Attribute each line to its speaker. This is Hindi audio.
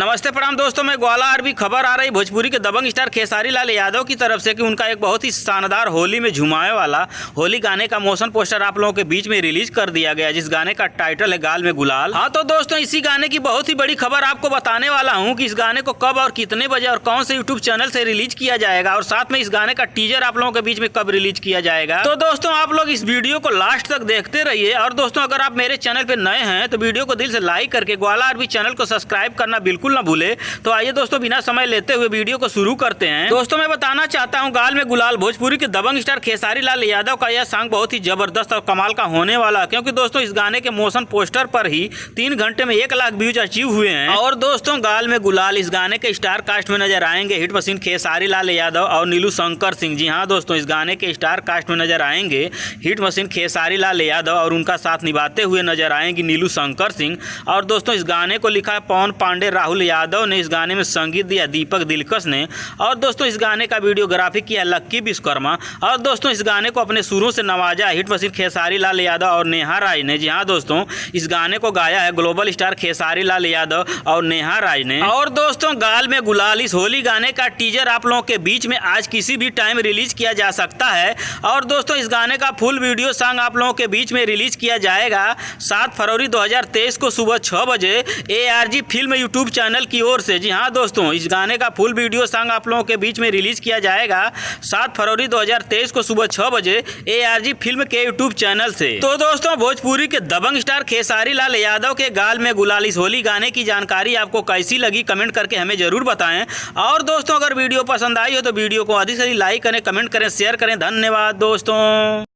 Speaker 1: नमस्ते प्रणाम दोस्तों, मैं ग्वाला आरबी खबर आ रही भोजपुरी के दबंग स्टार खेसारी लाल यादव की तरफ से कि उनका एक बहुत ही शानदार होली में झुमाए वाला होली गाने का मोशन पोस्टर आप लोगों के बीच में रिलीज कर दिया गया, जिस गाने का टाइटल है गाल में गुलाल। हाँ तो दोस्तों, इसी गाने की बहुत ही बड़ी खबर आपको बताने वाला हूँ कि इस गाने को कब और कितने बजे और कौन से यूट्यूब चैनल से रिलीज किया जाएगा, और साथ में इस गाने का टीजर आप लोगों के बीच में कब रिलीज किया जाएगा। तो दोस्तों आप लोग इस वीडियो को लास्ट तक देखते रहिए। और दोस्तों अगर आप मेरे चैनल पे नए हैं तो वीडियो को दिल से लाइक करके ग्वाला आरबी चैनल को सब्सक्राइब करना बिल्कुल ना भूले। तो आइए दोस्तों, बिना समय लेते हुए वीडियो को शुरू करते हैं। दोस्तों मैं बताना चाहता हूं, गाल में गुलाल भोजपुरी के दबंग स्टार खेसारी लाल यादव का यह सॉन्ग बहुत ही जबरदस्त और कमाल का होने वाला, क्योंकि दोस्तों इस गाने के मोशन पोस्टर पर ही 3 घंटे में 1 लाख व्यूज अचीव हुए हैं। और दोस्तों गाल में गुलाल इस गाने के स्टार कास्ट में नजर आएंगे हिट मशीन खेसारी लाल यादव और नीलू शंकर सिंह। जी हाँ दोस्तों, इस गाने के स्टार कास्ट में नजर आएंगे हिट मशीन खेसारी लाल यादव और उनका साथ निभाते हुए नजर आएंगी नीलू शंकर सिंह। और दोस्तों इस गाने को लिखा है पवन पांडे राहुल यादव ने, इस गाने में संगीत दिया दीपक दिलकश ने, और दोस्तों इस गाने का वीडियोग्राफी किया लक्की विश्वकर्मा। और दोस्तों इस गाने को अपने सुरों से नवाजा हिट मशीन खेसारी लाल यादव और नेहा राज ने। जी हाँ दोस्तों, इस गाने को गाया है ग्लोबल स्टार खेसारी लाल यादव और नेहा राज ने। और दोस्तों गाल में गुलाल इस होली गाने का टीजर आप लोगों के बीच में आज किसी भी टाइम रिलीज किया जा सकता है। और दोस्तों इस गाने का फुल वीडियो सॉन्ग आप लोगों के बीच में रिलीज किया जाएगा 7 फरवरी 2023 को सुबह 6 बजे ARG फिल्म यूट्यूब चैनल की ओर से। जी हाँ दोस्तों, इस गाने का फुल वीडियो सॉन्ग आप लोगों के बीच में रिलीज किया जाएगा 7 फरवरी 2023 को सुबह 6 बजे ARG फिल्म के यूट्यूब चैनल से। तो दोस्तों भोजपुरी के दबंग स्टार खेसारी लाल यादव के गाल में गुलाल इस होली गाने की जानकारी आपको कैसी लगी कमेंट करके हमें जरूर बताएं। और दोस्तों अगर वीडियो पसंद आई हो तो वीडियो को अधिक से अधिक लाइक करें, कमेंट करें, शेयर करें। धन्यवाद दोस्तों।